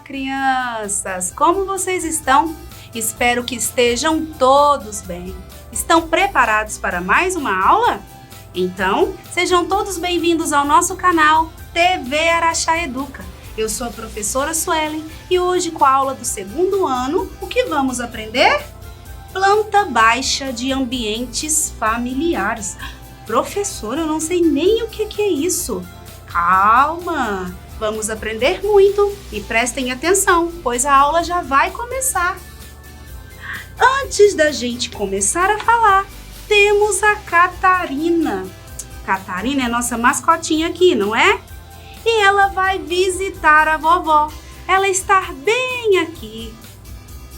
crianças! Como vocês estão? Espero que estejam todos bem. Estão preparados para mais uma aula? Então, sejam todos bem-vindos ao nosso canal TV Araxá Educa. Eu sou a professora Suelen e hoje, com a aula do segundo ano, o que vamos aprender? Planta baixa de ambientes familiares. Professora, eu não sei nem o que é isso. Calma! Vamos aprender muito e prestem atenção, pois a aula já vai começar. Antes da gente começar a falar, temos a Catarina. Catarina é nossa mascotinha aqui, não é? E ela vai visitar a vovó. Ela está bem aqui.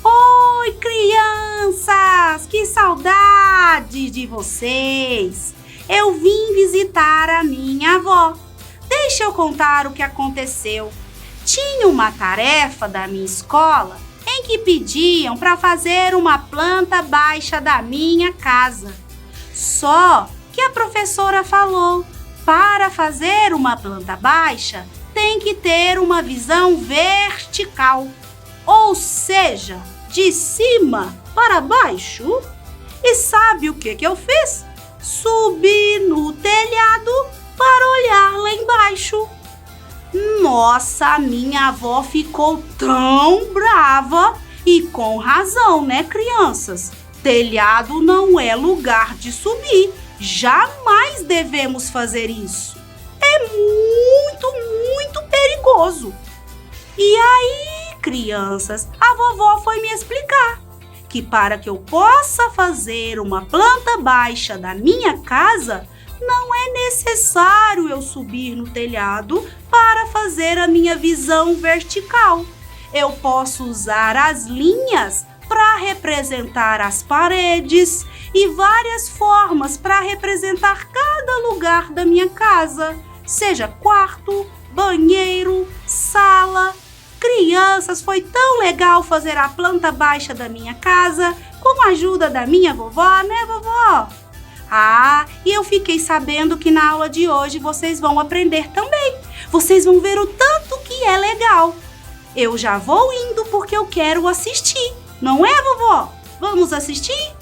Oi, crianças! Que saudade de vocês! Eu vim visitar a minha avó. Deixa eu contar o que aconteceu. Tinha uma tarefa da minha escola em que pediam para fazer uma planta baixa da minha casa. Só que a professora falou, para fazer uma planta baixa, tem que ter uma visão vertical, ou seja, de cima para baixo. E sabe o que eu fiz? Subi no telhado para olhar lá embaixo. Nossa, minha avó ficou tão brava e com razão, né, crianças? Telhado não é lugar de subir. Jamais devemos fazer isso. É muito perigoso. E aí, crianças, a vovó foi me explicar que para que eu possa fazer uma planta baixa da minha casa, não é necessário eu subir no telhado para fazer a minha visão vertical. Eu posso usar as linhas para representar as paredes e várias formas para representar cada lugar da minha casa, seja quarto, banheiro, sala. Crianças, foi tão legal fazer a planta baixa da minha casa com a ajuda da minha vovó, né, vovó? Ah, e eu fiquei sabendo que na aula de hoje vocês vão aprender também. Vocês vão ver o tanto que é legal. Eu já vou indo porque eu quero assistir. Não é, vovó? Vamos assistir?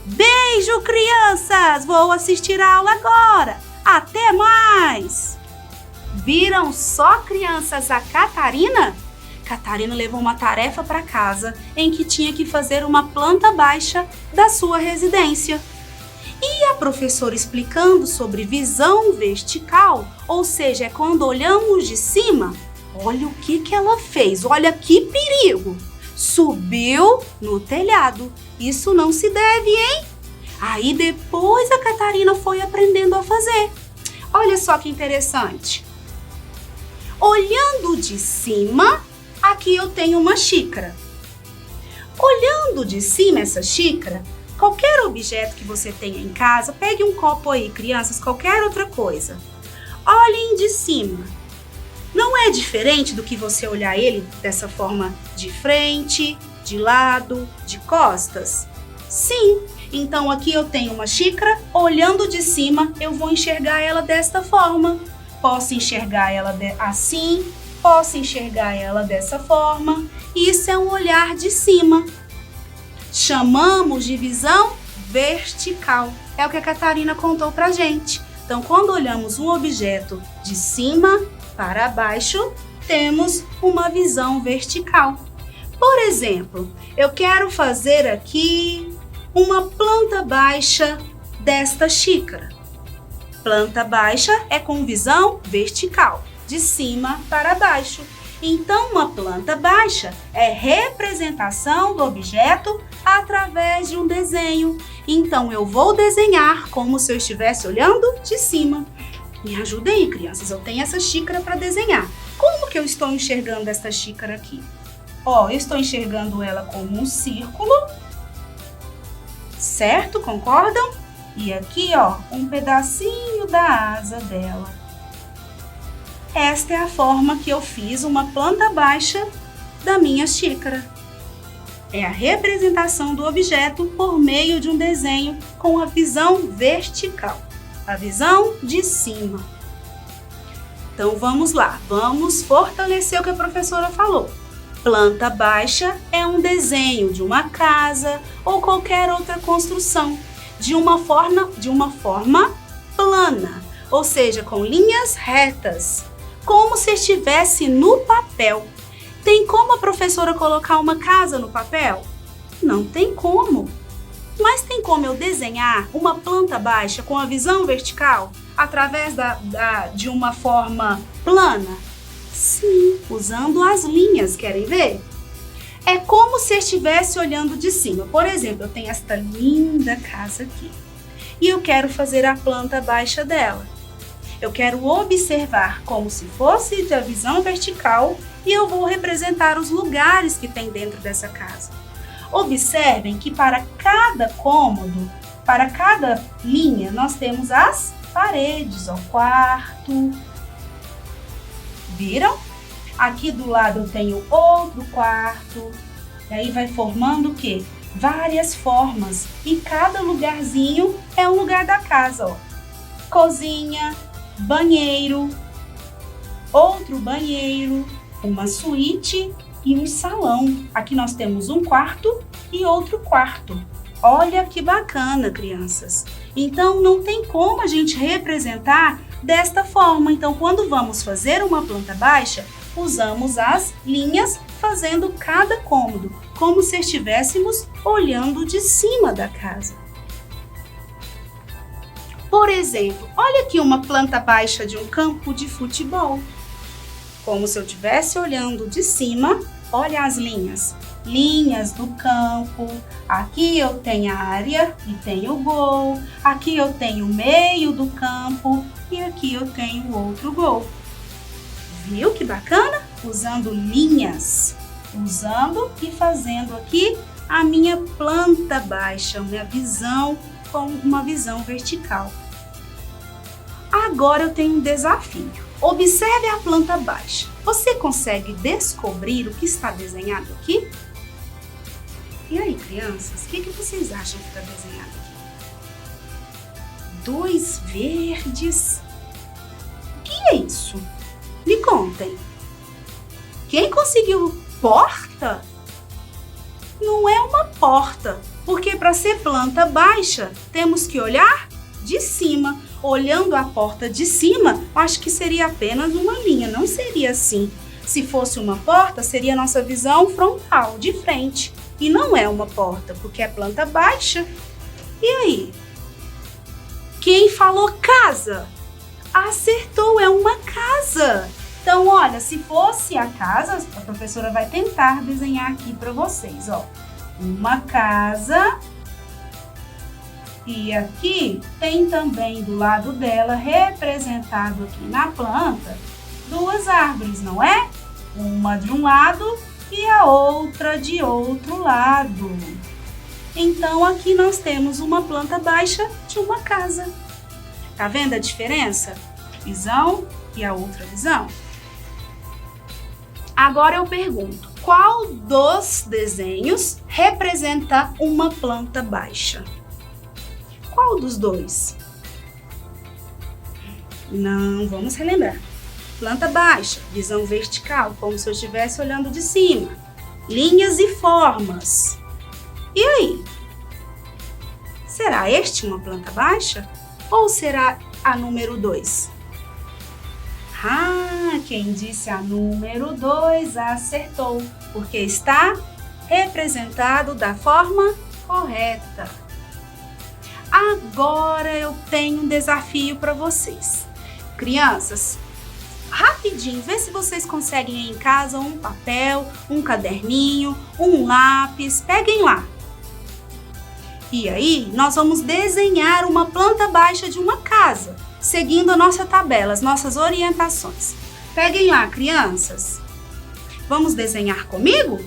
Beijo, crianças! Vou assistir a aula agora. Até mais! Viram só, crianças, a Catarina? Catarina levou uma tarefa para casa em que tinha que fazer uma planta baixa da sua residência. E a professora explicando sobre visão vertical, ou seja, é quando olhamos de cima. Olha o que ela fez, olha que perigo! Subiu no telhado, isso não se deve, hein? Aí depois a Catarina foi aprendendo a fazer. Olha só que interessante. Olhando de cima, aqui eu tenho uma xícara. Olhando de cima essa xícara, qualquer objeto que você tenha em casa, pegue um copo aí, crianças, qualquer outra coisa. Olhem de cima. Não é diferente do que você olhar ele dessa forma de frente, de lado, de costas? Sim, então aqui eu tenho uma xícara, olhando de cima eu vou enxergar ela desta forma. Posso enxergar ela assim, posso enxergar ela dessa forma. Isso é um olhar de cima. Chamamos de visão vertical. É o que a Catarina contou pra gente. Então, quando olhamos um objeto de cima para baixo, temos uma visão vertical. Por exemplo, eu quero fazer aqui uma planta baixa desta xícara. Planta baixa é com visão vertical, de cima para baixo. Então, uma planta baixa é representação do objeto através de um desenho. Então, eu vou desenhar como se eu estivesse olhando de cima. Me ajudem aí, crianças. Eu tenho essa xícara para desenhar. Como que eu estou enxergando essa xícara aqui? Ó, eu estou enxergando ela como um círculo. Certo? Concordam? E aqui, ó, um pedacinho da asa dela. Esta é a forma que eu fiz uma planta baixa da minha xícara. É a representação do objeto por meio de um desenho com a visão vertical, a visão de cima. Então vamos lá, vamos fortalecer o que a professora falou. Planta baixa é um desenho de uma casa ou qualquer outra construção de uma forma plana, ou seja, com linhas retas, como se estivesse no papel. Tem como a professora colocar uma casa no papel? Não tem como. Mas tem como eu desenhar uma planta baixa com a visão vertical através de uma forma plana? Sim, usando as linhas, querem ver? É como se estivesse olhando de cima. Por exemplo, eu tenho esta linda casa aqui e eu quero fazer a planta baixa dela. Eu quero observar como se fosse da visão vertical e eu vou representar os lugares que tem dentro dessa casa. Observem que para cada cômodo, para cada linha, nós temos as paredes, o quarto. Viram? Aqui do lado eu tenho outro quarto. E aí vai formando o quê? Várias formas. E cada lugarzinho é um lugar da casa, ó. Cozinha, banheiro, outro banheiro, uma suíte e um salão. Aqui nós temos um quarto e outro quarto. Olha que bacana, crianças. Então, não tem como a gente representar desta forma. Então, quando vamos fazer uma planta baixa, usamos as linhas fazendo cada cômodo, como se estivéssemos olhando de cima da casa. Por exemplo, olha aqui uma planta baixa de um campo de futebol. Como se eu estivesse olhando de cima, olha as linhas. Linhas do campo. Aqui eu tenho a área e tenho o gol. Aqui eu tenho o meio do campo e aqui eu tenho o outro gol. Viu que bacana? Usando linhas. Usando e fazendo aqui a minha planta baixa, minha visão com uma visão vertical. Agora eu tenho um desafio. Observe a planta baixa. Você consegue descobrir o que está desenhado aqui? E aí, crianças, o que vocês acham que está desenhado aqui? 2 verdes. O que é isso? Me contem. Quem conseguiu porta? Não é uma porta, porque para ser planta baixa, temos que olhar de cima. Olhando a porta de cima, acho que seria apenas uma linha, não seria assim. Se fosse uma porta, seria a nossa visão frontal, de frente. E não é uma porta, porque é planta baixa. E aí? Quem falou casa? Acertou, é uma casa. Então, olha, se fosse a casa, a professora vai tentar desenhar aqui para vocês, ó. Uma casa. E aqui tem também do lado dela, representado aqui na planta, 2 árvores, não é? Uma de um lado e a outra de outro lado. Então, aqui nós temos uma planta baixa de uma casa. Tá vendo a diferença? Visão e a outra visão. Agora eu pergunto, qual dos desenhos representa uma planta baixa? Qual dos dois? Não, vamos relembrar. Planta baixa, visão vertical, como se eu estivesse olhando de cima. Linhas e formas. E aí? Será este uma planta baixa? Ou será a número 2? Ah, quem disse a número 2 acertou, porque está representado da forma correta. Agora eu tenho um desafio para vocês. Crianças, rapidinho, vê se vocês conseguem aí em casa um papel, um caderninho, um lápis, peguem lá. E aí, nós vamos desenhar uma planta baixa de uma casa, seguindo a nossa tabela, as nossas orientações. Peguem lá, crianças. Vamos desenhar comigo?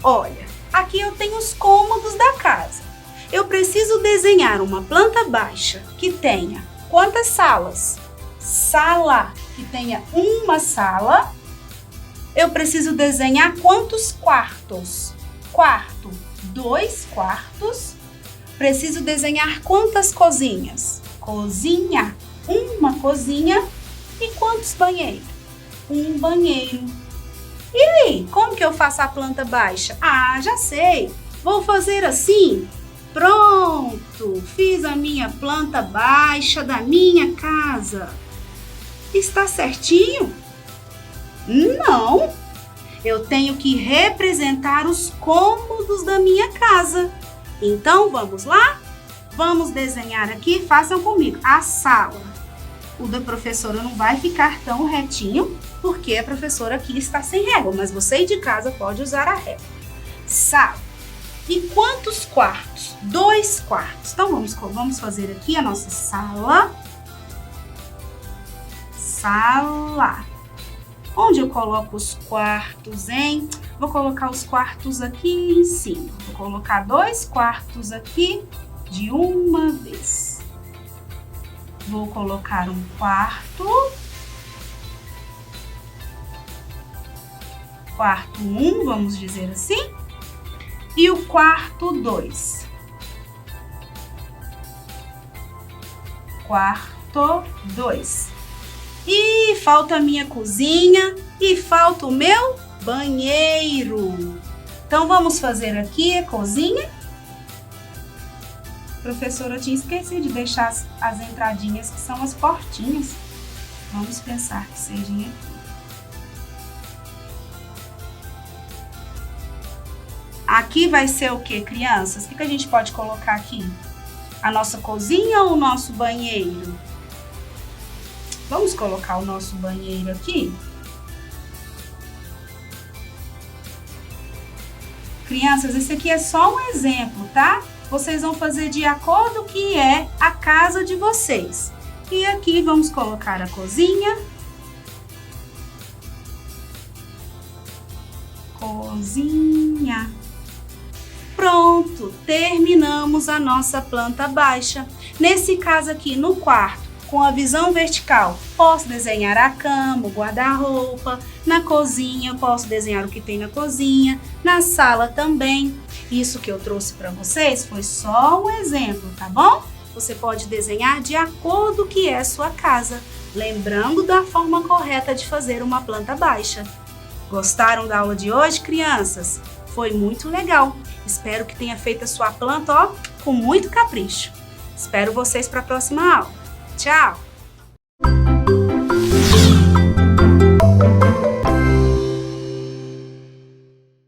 Olha, aqui eu tenho os cômodos da casa. Eu preciso desenhar uma planta baixa que tenha quantas salas? Sala, que tenha uma sala. Eu preciso desenhar quantos quartos? Quarto, 2 quartos. Preciso desenhar quantas cozinhas? Cozinha, uma cozinha. E quantos banheiros? Um banheiro. E aí, como que eu faço a planta baixa? Ah, já sei. Vou fazer assim. Pronto, fiz a minha planta baixa da minha casa. Está certinho? Não. Eu tenho que representar os cômodos da minha casa. Então, vamos lá? Vamos desenhar aqui, façam comigo, a sala. O da professora não vai ficar tão retinho, porque a professora aqui está sem régua, mas você de casa pode usar a régua. Sala. E quantos quartos? 2 quartos. Então, vamos fazer aqui a nossa sala. Sala. Onde eu coloco os quartos, hein? Vou colocar os quartos aqui em cima. Vou colocar 2 quartos aqui de uma vez. Vou colocar um quarto. Quarto 1, vamos dizer assim. E o quarto 2. Quarto 2. E falta a minha cozinha e falta o meu banheiro. Então, vamos fazer aqui a cozinha. Professora, tinha esquecido de deixar as entradinhas, que são as portinhas. Vamos pensar que sejam aqui. Aqui vai ser o que, crianças? O que a gente pode colocar aqui? A nossa cozinha ou o nosso banheiro? Vamos colocar o nosso banheiro aqui? Crianças, esse aqui é só um exemplo, tá? Vocês vão fazer de acordo com o que é a casa de vocês. E aqui vamos colocar a cozinha. Cozinha. Pronto, terminamos a nossa planta baixa. Nesse caso aqui, no quarto, com a visão vertical, posso desenhar a cama, o guarda-roupa. Na cozinha, posso desenhar o que tem na cozinha. Na sala também. Isso que eu trouxe para vocês foi só um exemplo, tá bom? Você pode desenhar de acordo com o que é sua casa, lembrando da forma correta de fazer uma planta baixa. Gostaram da aula de hoje, crianças? Foi muito legal. Espero que tenha feito a sua planta, ó, com muito capricho. Espero vocês para a próxima aula. Tchau!